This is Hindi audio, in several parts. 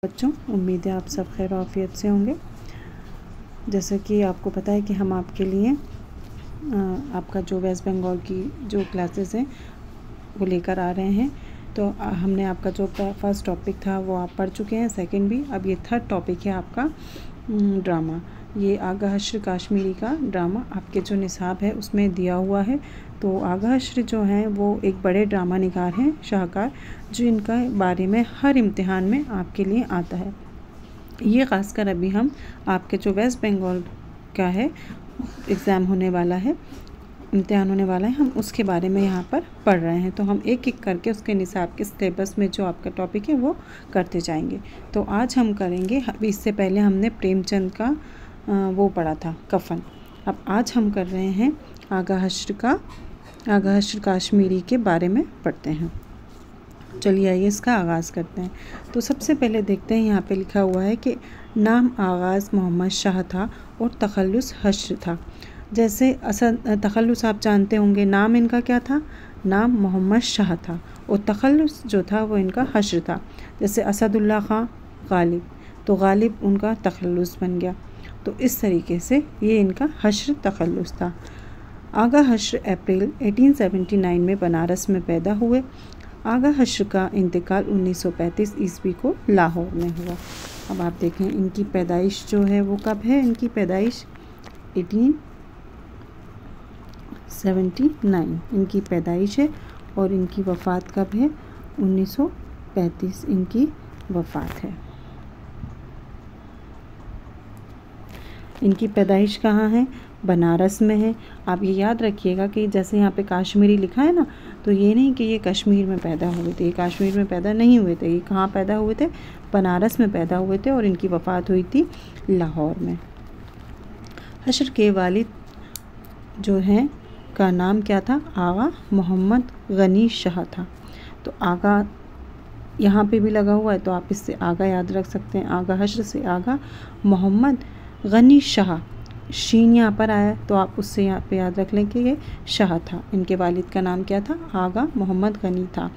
बच्चों, उम्मीद है आप सब खैर आफियत से होंगे। जैसा कि आपको पता है कि हम आपके लिए आपका जो वेस्ट बंगाल की जो क्लासेस हैं वो लेकर आ रहे हैं। तो हमने आपका जो फर्स्ट टॉपिक था वो आप पढ़ चुके हैं, सेकंड भी। अब ये थर्ड टॉपिक है आपका ड्रामा। ये आगा हश्र काश्मीरी का ड्रामा आपके जो निसाब है उसमें दिया हुआ है। तो आगा हश्र जो हैं वो एक बड़े ड्रामा निगार हैं, शाहकार, जो इनका बारे में हर इम्तिहान में आपके लिए आता है। ये ख़ासकर अभी हम आपके जो वेस्ट बंगाल का है एग्ज़ाम होने वाला है, इम्तिहान होने वाला है, हम उसके बारे में यहाँ पर पढ़ रहे हैं। तो हम एक एक करके उसके निसाब के सिलेबस में जो आपका टॉपिक है वो करते जाएंगे। तो आज हम करेंगे, अभी इससे पहले हमने प्रेमचंद का वो पढ़ा था, कफन। अब आज हम कर रहे हैं आगा हश्र काश्मीरी के बारे में पढ़ते हैं। चलिए आइए इसका आगाज़ करते हैं। तो सबसे पहले देखते हैं, यहाँ पे लिखा हुआ है कि नाम आगाज़ मोहम्मद शाह था और तखल्लुस हश्र था। जैसे तखल्लुस आप जानते होंगे, नाम इनका क्या था, नाम मोहम्मद शाह था और तखल्लुस जो था वो इनका हश्र था। जैसे असदुल्ला खां गालिब, तो गालिब उनका तखल्लुस बन गया। तो इस तरीके से ये इनका हश्र तखल्लुस था। आगा हश्र अप्रैल 1879 में बनारस में पैदा हुए। आगा हश्र का इंतकाल 1935 ईस्वी को लाहौर में हुआ। अब आप देखें इनकी पैदाइश जो है वो कब है, इनकी पैदाइश 1879 इनकी पैदाइश है और इनकी वफ़ात कब है, 1935 इनकी वफ़ात है। इनकी पैदाइश कहाँ है, बनारस में है। आप ये याद रखिएगा कि जैसे यहाँ पे काश्मीरी लिखा है ना, तो ये नहीं कि ये कश्मीर में पैदा हुए थे, ये कश्मीर में पैदा नहीं हुए थे, ये कहाँ पैदा हुए थे, बनारस में पैदा हुए थे और इनकी वफ़ात हुई थी लाहौर में। हश्र के वालिद जो हैं का नाम क्या था, आगा मोहम्मद गनी शाह था। तो आगा यहाँ पे भी लगा हुआ है तो आप इससे आगा याद रख सकते हैं। आगा हश्र से आगा मोहम्मद गनी शाह, शीन यहाँ पर आया तो आप उससे यहाँ पे याद रख लें कि ये शाह था। इनके वालिद का नाम क्या था, आगा मोहम्मद गनी था,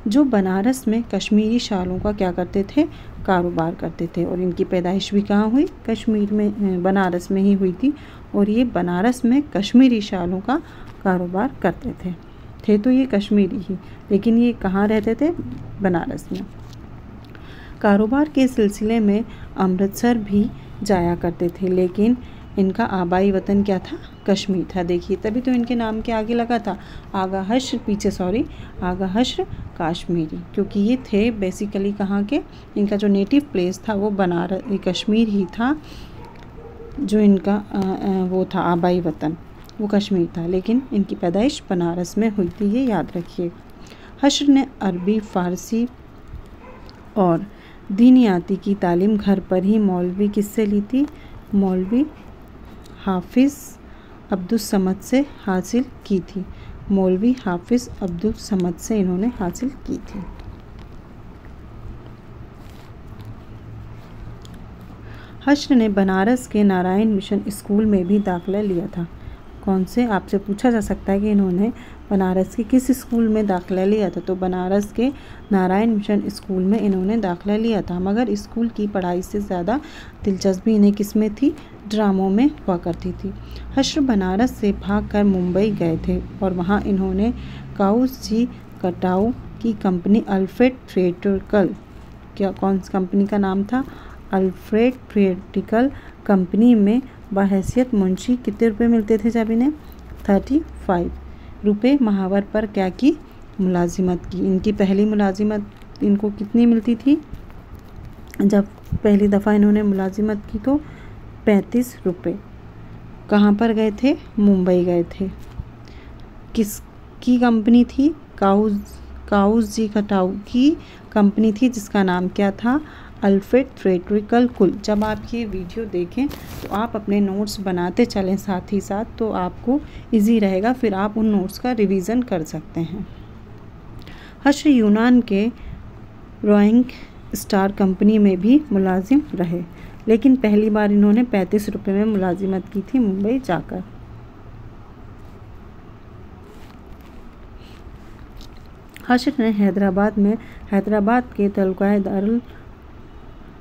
जो बनारस में कश्मीरी शालों का क्या करते थे, कारोबार करते थे। और इनकी पैदाइश भी कहाँ हुई, कश्मीर में, बनारस में ही हुई थी। और ये बनारस में कश्मीरी शालों का कारोबार करते थे तो ये कश्मीरी ही, लेकिन ये कहाँ रहते थे, बनारस में। कारोबार के सिलसिले में अमृतसर भी जाया करते थे, लेकिन इनका आबाई वतन क्या था, कश्मीर था। देखिए तभी तो इनके नाम के आगे लगा था आगा हश्र, आगा हश्र काश्मीरी, क्योंकि ये थे बेसिकली कहाँ के, इनका जो नेटिव प्लेस था वो बनारस, कश्मीर ही था। जो इनका वो था आबाई वतन वो कश्मीर था, लेकिन इनकी पैदाइश बनारस में हुई थी, ये याद रखिएगा। हश्र ने अरबी, फ़ारसी और दीनियाती की तालीम घर पर ही मौलवी किससे ली थी, मौलवी हाफिज़ अब्दुल समद से हासिल की थी। मौलवी हाफिज़ अब्दुल समद से इन्होंने हासिल की थी। हश्र ने बनारस के नारायण मिशन स्कूल में भी दाखिला लिया था। कौन से, आपसे पूछा जा सकता है कि इन्होंने बनारस के किस स्कूल में दाखिला लिया था, तो बनारस के नारायण मिशन स्कूल में इन्होंने दाखिला लिया था। मगर स्कूल की पढ़ाई से ज़्यादा दिलचस्पी इन्हें किस में थी, ड्रामों में हुआ करती थी। हश्र बनारस से भागकर मुंबई गए थे और वहाँ इन्होंने काउस जी कटाऊ की कंपनी अल्फ्रेड थिएट्रिकल, क्या कौन सी कंपनी का नाम था, अल्फ्रेड थिएट्रिकल कंपनी में बहैसियत मुंशी कितने रुपए मिलते थे जब इन्हें, 35 रुपये महावर पर क्या की, मुलाजिमत की। इनकी पहली मुलाजिमत इनको कितनी मिलती थी, जब पहली दफ़ा इन्होंने मुलाजिमत की तो 35 रुपये। कहाँ पर गए थे, मुंबई गए थे। किसकी कंपनी थी, काउस जी कटाऊ की कंपनी थी, जिसका नाम क्या था, अल्फ्रेड थिएट्रिकल कुल। जब आप ये वीडियो देखें तो आप अपने नोट्स बनाते चलें साथ ही साथ, तो आपको इजी रहेगा, फिर आप उन नोट्स का रिवीजन कर सकते हैं। हश्र यूनान के रॉइंग स्टार कंपनी में भी मुलाजिम रहे, लेकिन पहली बार इन्होंने 35 रुपये में मुलाजिमत की थी मुंबई जाकर। हश्र ने हैदराबाद के तलुकाए दारुल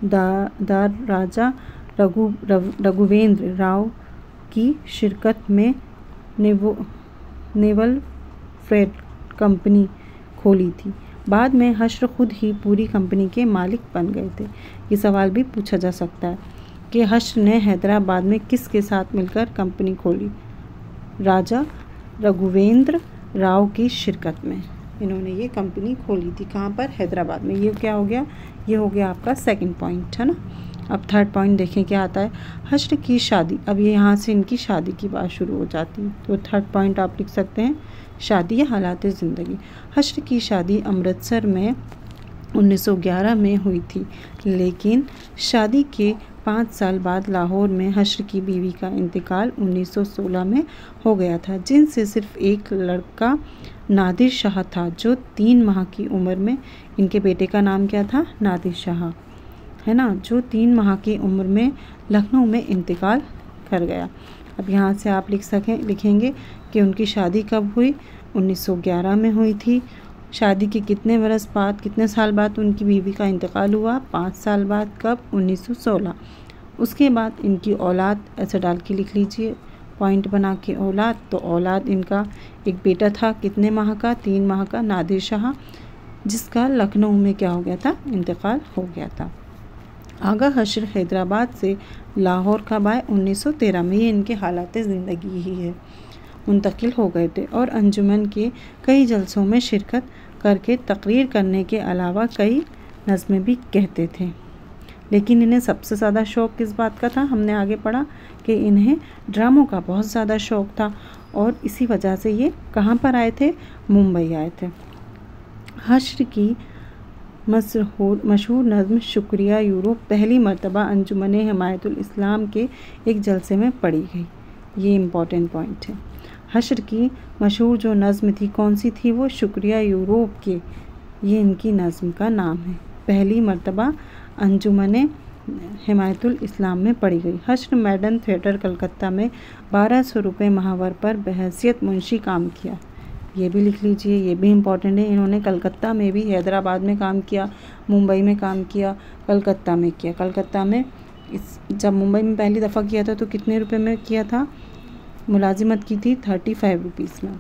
राजा रघुवेंद्र राव की शिरकत में नेवल फ्रेट कंपनी खोली थी। बाद में हश्र खुद ही पूरी कंपनी के मालिक बन गए थे। ये सवाल भी पूछा जा सकता है कि हश्र ने हैदराबाद में किसके साथ मिलकर कंपनी खोली? राजा रघुवेंद्र राव की शिरकत में इन्होंने ये कंपनी खोली थी। कहाँ पर? हैदराबाद में। ये क्या हो गया? ये हो गया आपका सेकंड पॉइंट, है ना। अब थर्ड पॉइंट देखें क्या आता है। हश्र की शादी। अब ये यहाँ से इनकी शादी की बात शुरू हो जाती है। तो थर्ड पॉइंट आप लिख सकते हैं शादी या हालात ज़िंदगी। हश्र की शादी अमृतसर में 1911 में हुई थी, लेकिन शादी के 5 साल बाद लाहौर में हश्र की बीवी का इंतकाल 1916 में हो गया था, जिनसे सिर्फ एक लड़का नादिर शाह था, जो 3 माह की उम्र में, इनके बेटे का नाम क्या था? नादिर शाह, है ना, जो 3 माह की उम्र में लखनऊ में इंतकाल कर गया। अब यहाँ से आप लिखेंगे कि उनकी शादी कब हुई? 1911 में हुई थी। शादी के कितने साल बाद उनकी बीवी का इंतकाल हुआ? 5 साल बाद। कब? 1916। उसके बाद इनकी औलाद, ऐसे डाल के लिख लीजिए पॉइंट बना के औलाद। तो औलाद इनका एक बेटा था, कितने माह का? 3 माह का, नादिर शाह, जिसका लखनऊ में क्या हो गया था? इंतकाल हो गया था। आगा हश्र हैदराबाद से लाहौर कब आए? 1913 में। ये इनके हालात ज़िंदगी ही है। मुंतकिल हो गए थे और अंजुमन के कई जलसों में शिरकत करके तकरीर करने के अलावा कई नज़्में भी कहते थे। लेकिन इन्हें सबसे ज़्यादा शौक़ किस बात का था? हमने आगे पढ़ा कि इन्हें ड्रामों का बहुत ज़्यादा शौक़ था और इसी वजह से ये कहाँ पर आए थे? मुंबई आए थे। हश्र की मशहूर नज़्म शुक्रिया यूरोप पहली मर्तबा अंजुमन हिमायतुल इस्लाम के एक जलसे में पढ़ी गई। ये इम्पॉर्टेंट पॉइंट है। हश्र की मशहूर जो नज़्म थी, कौन सी थी वो? शुक्रिया यूरोप के, ये इनकी नज़्म का नाम है। पहली मर्तबा अंजुमन हिमायतुल इस्लाम में पढ़ी गई। हश्र मॉडर्न थिएटर कलकत्ता में 1200 रुपये माहवर पर बहैसियत मुंशी काम किया। ये भी लिख लीजिए, ये भी इम्पॉर्टेंट है। इन्होंने कलकत्ता में भी, हैदराबाद में काम किया, मुंबई में काम किया, कलकत्ता में किया। कलकत्ता में जब मुंबई में पहली दफ़ा किया था तो कितने रुपए में किया था? मुलाजिमत की थी 35 रुपीज़ में।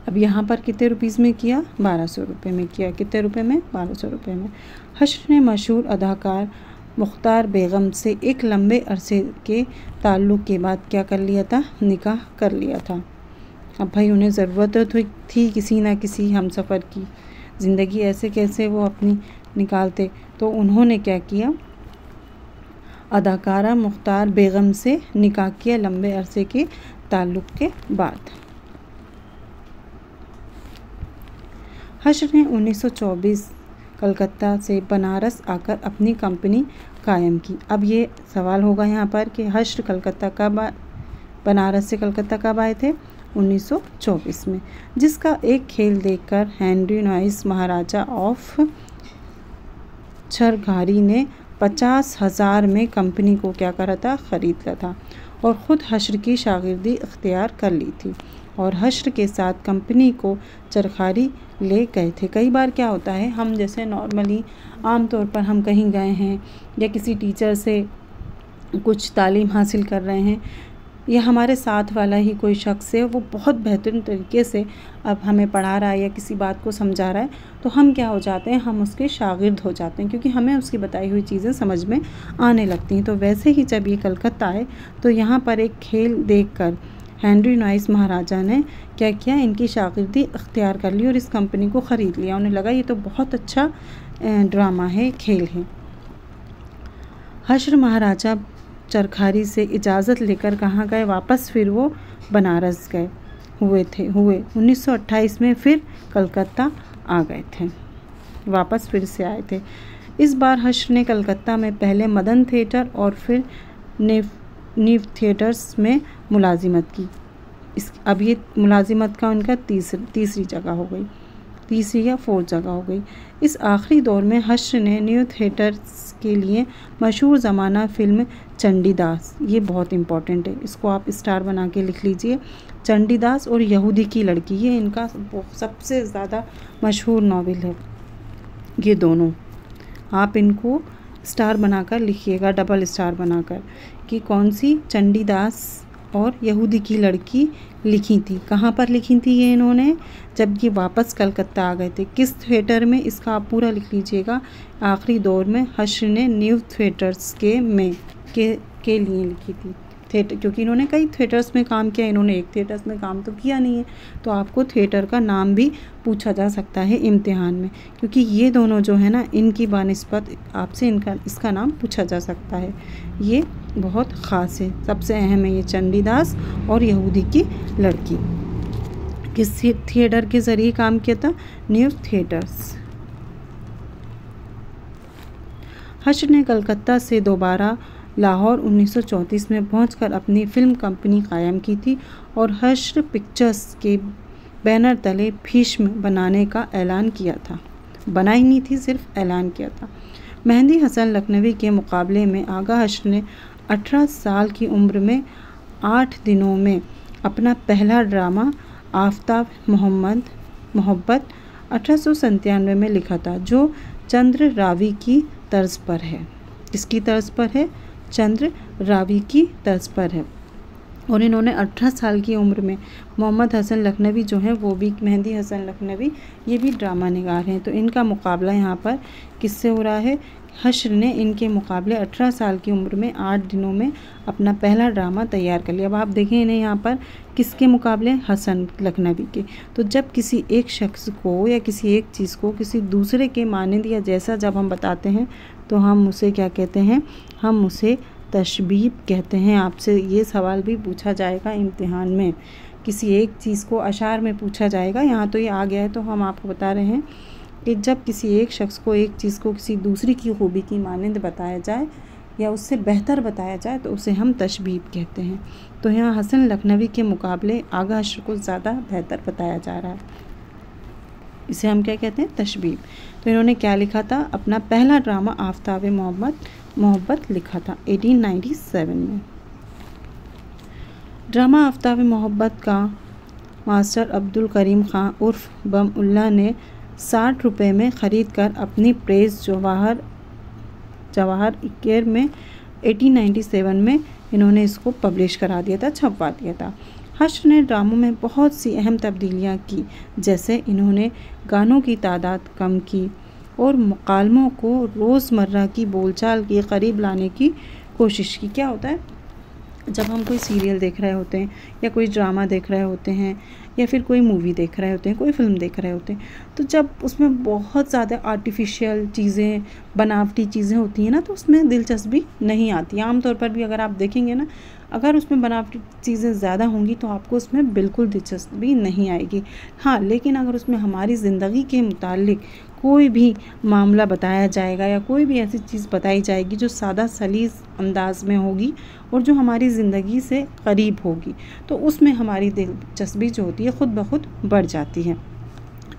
अब यहाँ पर कितने रुपीज़ में किया? 1200 रुपये में किया। कितने रुपए में? 1200 रुपये में। हश्र ने मशहूर अदाकार मुख्तार बेगम से एक लंबे अरसे के ताल्लुक़ के बाद क्या कर लिया था? निकाह कर लिया था। अब भाई उन्हें ज़रूरत थी किसी ना किसी हमसफ़र की, ज़िंदगी ऐसे कैसे वो अपनी निकालते, तो उन्होंने क्या किया? अदाकारा मुख्तार बेगम से निकाह किया लंबे अरसे के ताल्लुक़ के बाद। हश्र ने 1924 कलकत्ता से बनारस आकर अपनी कंपनी कायम की। अब ये सवाल होगा यहाँ पर कि हश्र बनारस से कलकत्ता कब आए थे? 1924 में, जिसका एक खेल देखकर हेनरी नॉइस महाराजा ऑफ छरघारी ने 50,000 में कंपनी को क्या करा था? ख़रीद लिया था और ख़ुद हश्र की शागिर्दी इख्तियार कर ली थी और हश्र के साथ कंपनी को चरखारी ले गए थे। कई बार क्या होता है, हम जैसे नॉर्मली आम तौर पर हम कहीं गए हैं या किसी टीचर से कुछ तालीम हासिल कर रहे हैं या हमारे साथ वाला ही कोई शख्स है, वो बहुत बेहतरीन तरीके से अब हमें पढ़ा रहा है या किसी बात को समझा रहा है, तो हम क्या हो जाते हैं? हम उसके शागिर्द हो जाते हैं, क्योंकि हमें उसकी बताई हुई चीज़ें समझ में आने लगती हैं। तो वैसे ही जब ये कलकत्ता आए तो यहाँ पर एक खेल देखकर हेनरी नॉइस महाराजा ने क्या किया? इनकी शागिर्दी इख्तियार कर ली और इस कंपनी को ख़रीद लिया। उन्हें लगा ये तो बहुत अच्छा ड्रामा है, खेल है। हश्र महाराजा चरखारी से इजाज़त लेकर कहाँ गए? वापस फिर वो बनारस गए हुए 1928 में फिर कलकत्ता आ गए थे, वापस फिर से आए थे। इस बार हश्र ने कलकत्ता में पहले मदन थिएटर और फिर नीव थिएटर्स में मुलाजिमत की। अब ये मुलाजिमत का उनका तीसरी जगह हो गई, तीसरी या फोर्थ जगह हो गई। इस आखिरी दौर में हश्र ने न्यू थिएटर्स के लिए मशहूर ज़माना फ़िल्म चंडीदास, ये बहुत इम्पॉर्टेंट है, इसको आप स्टार बना के लिख लीजिए। चंडीदास और यहूदी की लड़की, ये इनका सबसे ज़्यादा मशहूर नावल है। ये दोनों आप इनको स्टार बनाकर लिखिएगा, डबल स्टार बनाकर, कि कौन सी चंडीदास और यहूदी की लड़की लिखी थी। कहाँ पर लिखी थी ये इन्होंने? जब ये वापस कलकत्ता आ गए थे। किस थिएटर में? इसका आप पूरा लिख लीजिएगा। आखिरी दौर में हश्र ने न्यू थिएटर्स के लिए लिखी थी थिएटर, क्योंकि इन्होंने कई थिएटर्स में काम किया, इन्होंने एक थिएटर्स में काम तो किया नहीं है। तो आपको थिएटर का नाम भी पूछा जा सकता है इम्तिहान में, क्योंकि ये दोनों जो है ना, इनकी बानिस्बत आपसे इसका नाम पूछा जा सकता है। ये बहुत ख़ास है, सबसे अहम है ये चंडीदास और यहूदी की लड़की। किस थिएटर के ज़रिए काम किया था? New theatres. हश्र ने कलकत्ता से दोबारा लाहौर 1934 में पहुंचकर अपनी फिल्म कंपनी कायम की थी और हश्र पिक्चर्स के बैनर तले भीष्म बनाने का ऐलान किया था। बनाई नहीं थी, सिर्फ ऐलान किया था। मेहंदी हसन लखनवी के मुकाबले में आगा हश्र ने 18 साल की उम्र में 8 दिनों में अपना पहला ड्रामा आफ्ताब मोहब्बत 1897 में लिखा था, जो चंद्र रावी की तर्ज पर है। किसकी तर्ज पर है? चंद्र रावी की तर्ज पर है। और इन्होंने 18 साल की उम्र में, मोहम्मद हसन लखनवी जो हैं वो भी, मेहंदी हसन लखनवी ये भी ड्रामा निगार हैं। तो इनका मुकाबला यहाँ पर किससे हो रहा है? हश्र ने इनके मुकाबले 18 साल की उम्र में 8 दिनों में अपना पहला ड्रामा तैयार कर लिया। अब आप देखें इन्हें यहाँ पर किसके मुकाबले? हसन लखनवी के। तो जब किसी एक शख्स को या किसी एक चीज़ को किसी दूसरे के मानंद या जैसा जब हम बताते हैं तो हम उसे क्या कहते हैं? हम उसे तशबीह कहते हैं। आपसे ये सवाल भी पूछा जाएगा इम्तिहान में, किसी एक चीज़ को अशार में पूछा जाएगा। यहाँ तो ये आ गया है, तो हम आपको बता रहे हैं कि जब किसी एक शख्स को एक चीज़ को किसी दूसरी की खूबी की मानंद बताया जाए या उससे बेहतर बताया जाए तो उसे हम तशबीह कहते हैं। तो यहाँ हसन लखनवी के मुकाबले आगा हश्र को ज़्यादा बेहतर बताया जा रहा है, इसे हम क्या कहते हैं? तशबीह। तो इन्होंने क्या लिखा था? अपना पहला ड्रामा आफ्ताब मोहब्बत लिखा था 1897 में। ड्रामा आफ्ताब मोहब्बत का मास्टर अब्दुल करीम ख़ान उर्फ बम उल्ला ने 60 रुपये में ख़रीद कर अपनी प्रेस जवाहर इकेर में 1897 में इन्होंने इसको पब्लिश करा दिया था, छपवा दिया था। हश्र ने ड्रामों में बहुत सी अहम तब्दीलियाँ की, जैसे इन्होंने गानों की तादाद कम की और मुकालमों को रोज़मर्रा की बोलचाल के करीब लाने की कोशिश की। क्या होता है, जब हम कोई सीरियल देख रहे होते हैं या कोई ड्रामा देख रहे होते हैं या फिर कोई मूवी देख रहे होते हैं, कोई फ़िल्म देख रहे होते हैं, तो जब उसमें बहुत ज़्यादा आर्टिफिशियल चीज़ें, बनावटी चीज़ें होती हैं ना, तो उसमें दिलचस्पी नहीं आती। आमतौर पर भी अगर आप देखेंगे ना, अगर उसमें बनावटी चीज़ें ज़्यादा होंगी तो आपको उसमें बिल्कुल दिलचस्पी नहीं आएगी। हाँ, लेकिन अगर उसमें हमारी ज़िंदगी के मुताल्लिक कोई भी मामला बताया जाएगा या कोई भी ऐसी चीज़ बताई जाएगी जो सादा सलीस अंदाज में होगी और जो हमारी ज़िंदगी से करीब होगी, तो उसमें हमारी दिलचस्पी जो होती है ख़ुद ब खुद बढ़ जाती है।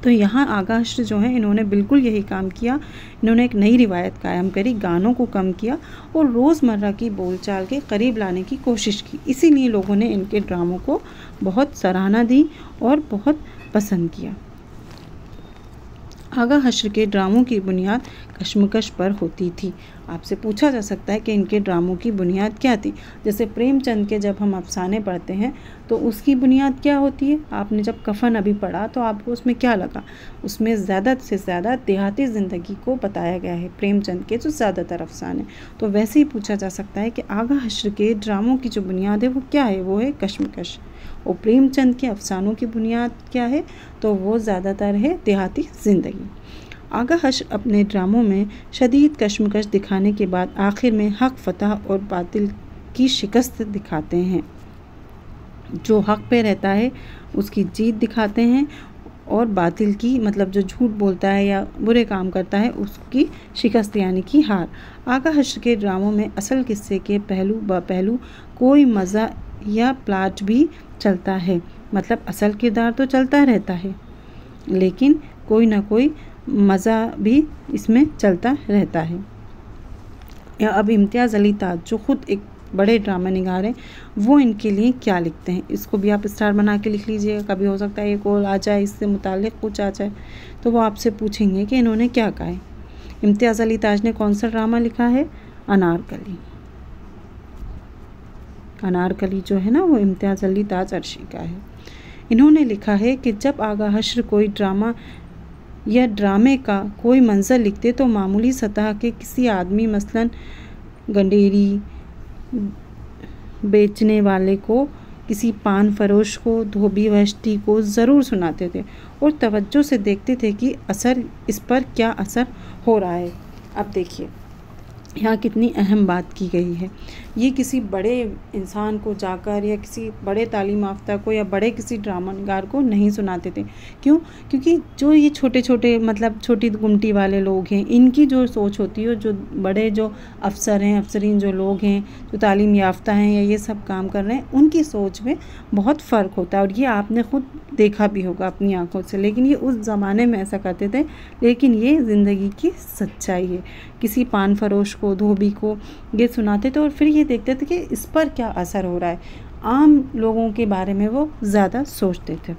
तो यहाँ आगा हश्र जो है इन्होंने बिल्कुल यही काम किया। इन्होंने एक नई रिवायत कायम करी, गानों को कम किया और रोज़मर्रा की बोलचाल के करीब लाने की कोशिश की। इसीलिए लोगों ने इनके ड्रामों को बहुत सराहना दी और बहुत पसंद किया। आगा हश्र के ड्रामों की बुनियाद कश्मकश पर होती थी। आपसे पूछा जा सकता है कि इनके ड्रामों की बुनियाद क्या थी। जैसे प्रेमचंद के जब हम अफसाने पढ़ते हैं तो उसकी बुनियाद क्या होती है? आपने जब कफन अभी पढ़ा तो आपको उसमें क्या लगा? उसमें ज़्यादा से ज़्यादा देहाती ज़िंदगी को बताया गया है, प्रेमचंद के जो ज़्यादातर अफसाने। तो वैसे ही पूछा जा सकता है कि आगा हश्र के ड्रामों की जो बुनियाद है वो क्या है? वो है कश्मकश। और प्रेमचंद के अफसानों की बुनियाद क्या है? तो वो ज़्यादातर है देहाती ज़िंदगी। आगा हश्र अपने ड्रामों में शदीद कश्मकश दिखाने के बाद आखिर में हक फतह और बातिल की शिकस्त दिखाते हैं। जो हक पे रहता है उसकी जीत दिखाते हैं और बातिल की, मतलब जो झूठ बोलता है या बुरे काम करता है, उसकी शिकस्त यानी कि हार। आगा हश्र के ड्रामों में असल किस्से के पहलू ब पहलू कोई मज़ा या प्लाट भी चलता है, मतलब असल किरदार तो चलता रहता है लेकिन कोई ना कोई मज़ा भी इसमें चलता रहता है। या अब इम्तियाज़ अली ताज जो ख़ुद एक बड़े ड्रामा निगार हैं, वो इनके लिए क्या लिखते हैं, इसको भी आप स्टार बना के लिख लीजिएगा। कभी हो सकता है ये कॉल आ जाए, इससे मुताल्लिक़ कुछ आ जाए, तो वो आपसे पूछेंगे कि इन्होंने क्या कहा है। इम्तियाज़ अली ताज ने कौन सा ड्रामा लिखा है? अनारकली। अनारकली जो है ना वो इम्तियाज़ अली ताज अर्शी का है। इन्होंने लिखा है कि जब आगा हश्र कोई ड्रामा या ड्रामे का कोई मंजर लिखते तो मामूली सतह के किसी आदमी मसलन गंडेरी बेचने वाले को, किसी पान फरोश को, धोबी वहश्ती को ज़रूर सुनाते थे और तवज्जो से देखते थे कि इस पर क्या असर हो रहा है। अब देखिए यहाँ कितनी अहम बात की गई है। ये किसी बड़े इंसान को जाकर या किसी बड़े तालीम याफ्ता को या बड़े किसी ड्रामा निगार को नहीं सुनाते थे। क्यों? क्योंकि जो ये छोटे छोटे मतलब छोटी गुमटी वाले लोग हैं, इनकी जो सोच होती है, जो बड़े जो अफसर हैं, अफसरीन जो लोग हैं, जो तालीम याफ्ता हैं या ये सब काम कर रहे हैं, उनकी सोच में बहुत फ़र्क होता है और ये आपने ख़ुद देखा भी होगा अपनी आंखों से। लेकिन ये उस ज़माने में ऐसा करते थे, लेकिन ये ज़िंदगी की सच्चाई है। किसी पान फरोश को, धोबी को ये सुनाते थे और फिर ये देखते थे कि इस पर क्या असर हो रहा है। आम लोगों के बारे में वो ज़्यादा सोचते थे।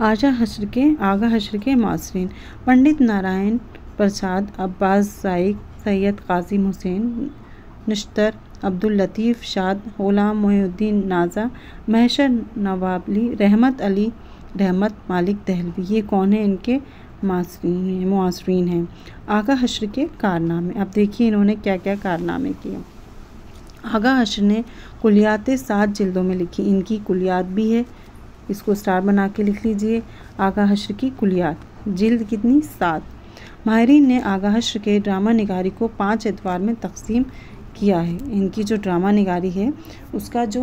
आगा हश्र के मासरीन पंडित नारायण प्रसाद, अब्बास ज़ाइक, सैयद कासिम हुसैन नश्तर, अब्दुल लतीफ़ शाद, ग़ुलाम मोहिउद्दीन नाज़ा, महशर नवाबली, रहमत अली, रहमत मालिक दहलवी, ये कौन है? इनके मुआसरीन हैं। आगा हश्र के कारनामे। अब देखिए इन्होंने क्या क्या कारनामे किए। आगा हश्र ने कुलियात 7 जिल्दों में लिखी। इनकी कुलियात भी है, इसको स्टार बना के लिख लीजिए। आगा हश्र की कुलियात, जिल्द कितनी? 7। माहिरीन ने आगा हश्र के ड्रामा निगारी को 5 एतवार में तकसीम किया है। इनकी जो ड्रामा निगारी है उसका जो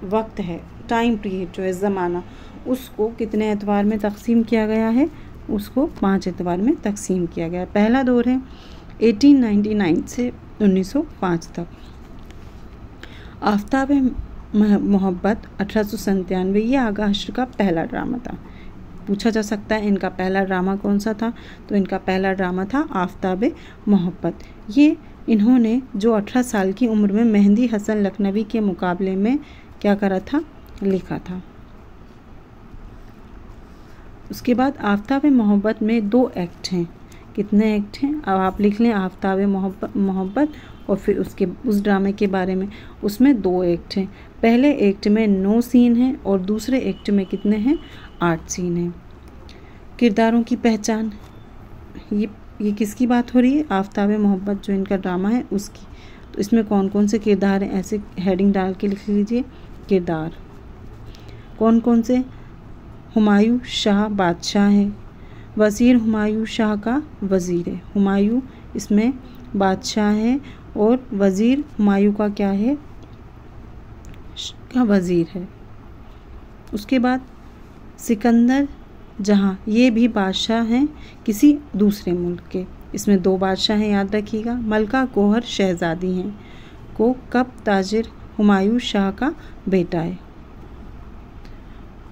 वक्त है, टाइम पीरियड जो है, ज़माना, उसको कितने एतवार में तकसीम किया गया है? उसको 5 एतवार में तकसीम किया गया। पहला दौर है 1899 से 1905 तक। आफ्ताब मोहब्बत 1897, ये आगा हश्र का पहला ड्रामा था। पूछा जा सकता है इनका पहला ड्रामा कौन सा था? तो इनका पहला ड्रामा था आफ्ताब मोहब्बत। ये इन्होंने जो 18 साल की उम्र में मेहंदी हसन लखनवी के मुकाबले में क्या करा था? लिखा था। उसके बाद आफ्ताब मोहब्बत में 2 एक्ट हैं। कितने एक्ट हैं? अब आप लिख लें आफ्ताब मोहब्बत और फिर उस ड्रामे के बारे में। उसमें 2 एक्ट हैं। पहले एक्ट में 9 सीन हैं और दूसरे एक्ट में कितने हैं? 8 सीन हैं। किरदारों की पहचान, ये किसकी बात हो रही है? आफ्ताब मोहब्बत जो इनका ड्रामा है उसकी। तो इसमें कौन कौन से किरदार हैं? ऐसे हेडिंग डाल के लिख लीजिए। किरदार कौन कौन से? हुमायूं शाह बादशाह है, वज़ीर हुमायूं शाह का वज़ीर है। हुमायूं इसमें बादशाह है और वज़ीर हुमायूं का क्या है? का वज़ीर है। उसके बाद सिकंदर जहाँ, ये भी बादशाह हैं किसी दूसरे मुल्क के। इसमें 2 बादशाह हैं, याद रखिएगा। मलका गौहर शहज़ादी हैं। को कब ताजिर हुमायूं शाह का बेटा है।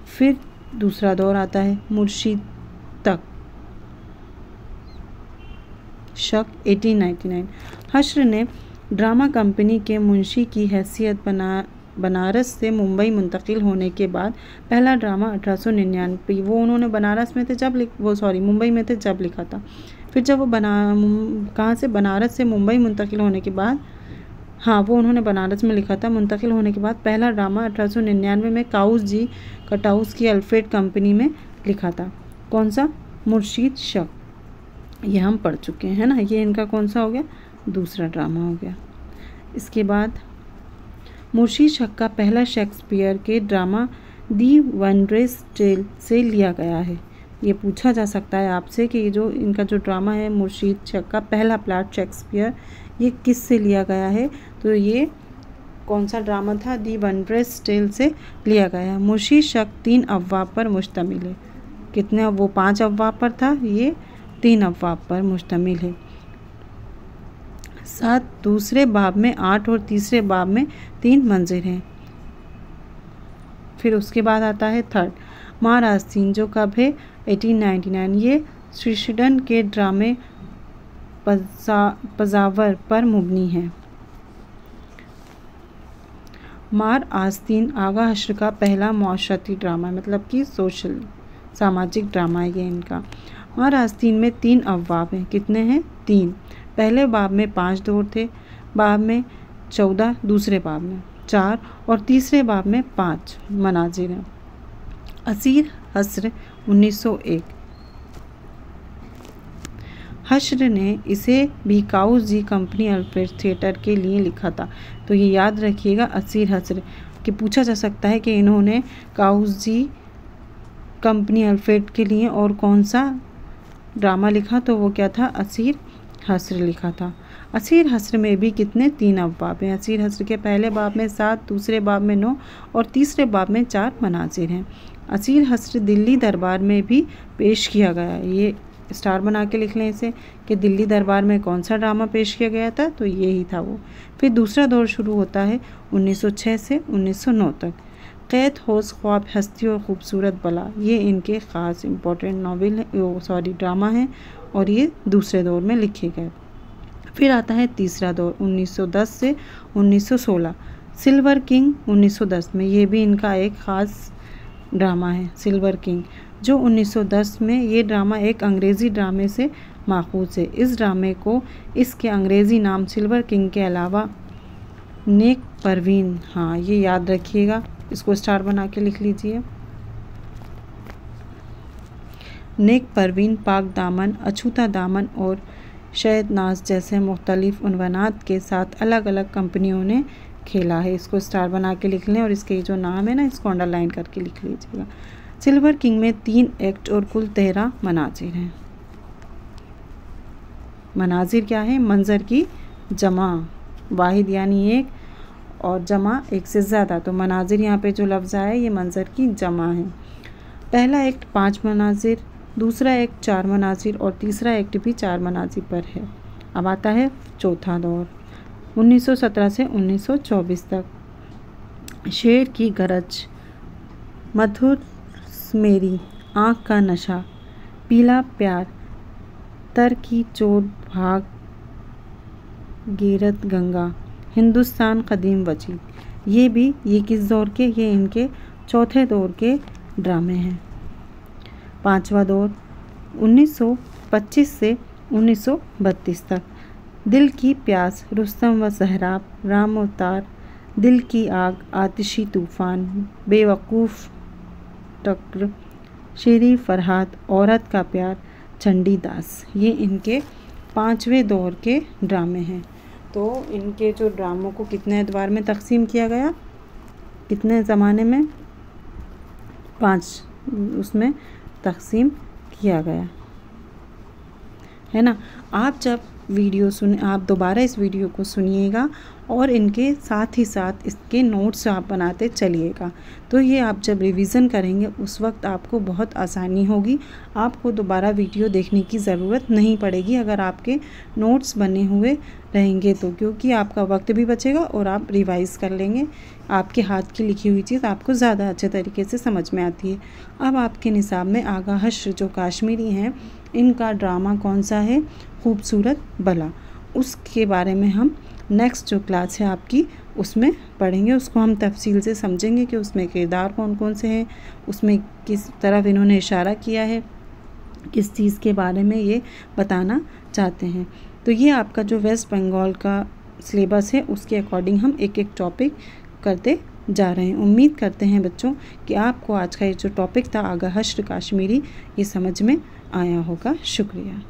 फिर दूसरा दौर आता है मुर्शीद तक शक 1899। हश्र ने ड्रामा कंपनी के मुंशी की हैसियत बनारस से मुंबई मुंतकिल होने के बाद पहला ड्रामा 1899, वो उन्होंने बनारस में थे जब मुंबई में थे जब लिखा था। फिर जब वो कहाँ से? बनारस से मुंबई मुंतकिल होने के बाद, हाँ वो उन्होंने बनारस में लिखा था। मुंतकिल होने के बाद पहला ड्रामा 1899 में काउस जी कटाउस की अल्फ्रेड कंपनी में लिखा था। कौन सा? मुर्शीद शक। ये हम पढ़ चुके हैं ना। ये इनका कौन सा हो गया? दूसरा ड्रामा हो गया। इसके बाद मुर्शीद शक का पहला शेक्सपियर के ड्रामा दी वंड्रेस टेल से लिया गया है। ये पूछा जा सकता है आपसे कि जो इनका जो ड्रामा है मुर्शीद शक का पहला प्लॉट शेक्सपियर, ये किस से लिया गया है? तो ये कौन सा ड्रामा था? दी वंड्रेस टेल से लिया गया है। मुर्शीद शक 3 अब्वाब पर मुश्तमिल है। कितने? वो 5 अब्वाब पर था, ये 3 अब्वाब पर मुश्तमिल है। 7 दूसरे बाब में 8 और तीसरे बाब में 3 मंजिर हैं। फिर उसके बाद आता है थर्ड मार आस्तीन, जो कब है? 1899। ये स्वीडन के ड्रामे पजावर पर मुबनी है। मार आस्तीन आगा हश्र का पहला मुआशरती ड्रामा है, मतलब कि सोशल सामाजिक ड्रामा है ये इनका। और आस्तीन में 3 अबवाब हैं। कितने हैं? 3। पहले बाब में 5 दौर थे, बाब में 14, दूसरे बाब में 4 और तीसरे बाब में 5 मनाजिर हैं। असीर हस्र 1901। हश्र ने इसे भी काउज़ी कंपनी अल्फ्रेड थिएटर के लिए लिखा था। तो ये याद रखिएगा असीर हस्र कि पूछा जा सकता है कि इन्होंने काउज़ी कंपनी अल्फ्रेड के लिए और कौन सा ड्रामा लिखा, तो वो क्या था? असीर हस्र लिखा था। असीर हस्र में भी कितने? 3 अबवाब हैं। असीर हस्र के पहले बाब में 7, दूसरे बाब में 9 और तीसरे बाब में 4 मनाजिर हैं। असीर हस्र दिल्ली दरबार में भी पेश किया गया है। ये स्टार बना के लिख लें इसे कि दिल्ली दरबार में कौन सा ड्रामा पेश किया गया था, तो ये ही था वो। फिर दूसरा दौर शुरू होता है 1906 से 1909 तक। कैद होश ख्वाब हस्ती और खूबसूरत बला, ये इनके ख़ास इम्पोर्टेंट नावल ड्रामा हैं और ये दूसरे दौर में लिखे गए। फिर आता है तीसरा दौर 1910 से 1916। सिल्वर किंग 1910 में, ये भी इनका एक ख़ास ड्रामा है सिल्वर किंग, जो 1910 में ये ड्रामा एक अंग्रेज़ी ड्रामे से माखूज़ है। इस ड्रामे को इसके अंग्रेज़ी नाम सिल्वर किंग के अलावा नेक परवीन, हाँ ये याद रखिएगा, इसको स्टार बना के लिख लीजिए। नेक परवीन, पाक दामन, अछूता दामन और शहद नाज जैसे मुख्तलिफ उन्वानात के साथ अलग अलग कंपनियों ने खेला है। इसको स्टार बना के लिख लें और इसके जो नाम है ना, इसको अंडरलाइन करके लिख लीजिएगा। सिल्वर किंग में 3 एक्ट और कुल 13 मनाजिर हैं। मनाजिर क्या है? मंजर की जमा, वाहिद यानी एक और जमा एक से ज़्यादा, तो मनाजिर यहाँ पे जो लफ्ज़ आया ये मंजर की जमा है। पहला एक्ट 5 मनाजिर, दूसरा एक्ट 4 मनाजिर और तीसरा एक्ट भी 4 मनाजिर पर है। अब आता है चौथा दौर 1917 से 1924 तक। शेर की गरज, मधुर मेरी आँख का नशा, पीला प्यार, तर की चोट, भाग, गिरत गंगा, हिंदुस्तान कदीम वजीद, ये किस दौर के? ये इनके चौथे दौर के ड्रामे हैं। पांचवा दौर 1925 से 1932 तक। दिल की प्यास, रुस्तम व सहराब, राम अवतार, दिल की आग, आतिशी तूफ़ान, बेवकूफ़ टक्र, शेरी फरहाद, औरत का प्यार, चंडीदास, ये इनके 5वें दौर के ड्रामे हैं। तो इनके जो ड्रामों को कितने अदवार में तकसीम किया गया, कितने ज़माने में? 5 उसमें तकसीम किया गया है ना। आप जब वीडियो आप दोबारा इस वीडियो को सुनिएगा और इनके साथ ही साथ इसके नोट्स आप बनाते चलिएगा, तो ये आप जब रिवीज़न करेंगे उस वक्त आपको बहुत आसानी होगी। आपको दोबारा वीडियो देखने की ज़रूरत नहीं पड़ेगी अगर आपके नोट्स बने हुए रहेंगे तो, क्योंकि आपका वक्त भी बचेगा और आप रिवाइज़ कर लेंगे। आपके हाथ की लिखी हुई चीज़ आपको ज़्यादा अच्छे तरीके से समझ में आती है। अब आपके निसाब में आगा हश्र जो काश्मीरी हैं, इनका ड्रामा कौन सा है? खूबसूरत बला। उसके बारे में हम नेक्स्ट जो क्लास है आपकी उसमें पढ़ेंगे, उसको हम तफसील से समझेंगे कि उसमें किरदार कौन कौन से हैं, उसमें किस तरफ इन्होंने इशारा किया है, किस चीज़ के बारे में ये बताना चाहते हैं। तो ये आपका जो वेस्ट बंगाल का सिलेबस है उसके अकॉर्डिंग हम एक एक टॉपिक करते जा रहे हैं। उम्मीद करते हैं बच्चों कि आपको आज का ये जो टॉपिक था आगा हश्र काश्मीरी, ये समझ में आया होगा। शुक्रिया।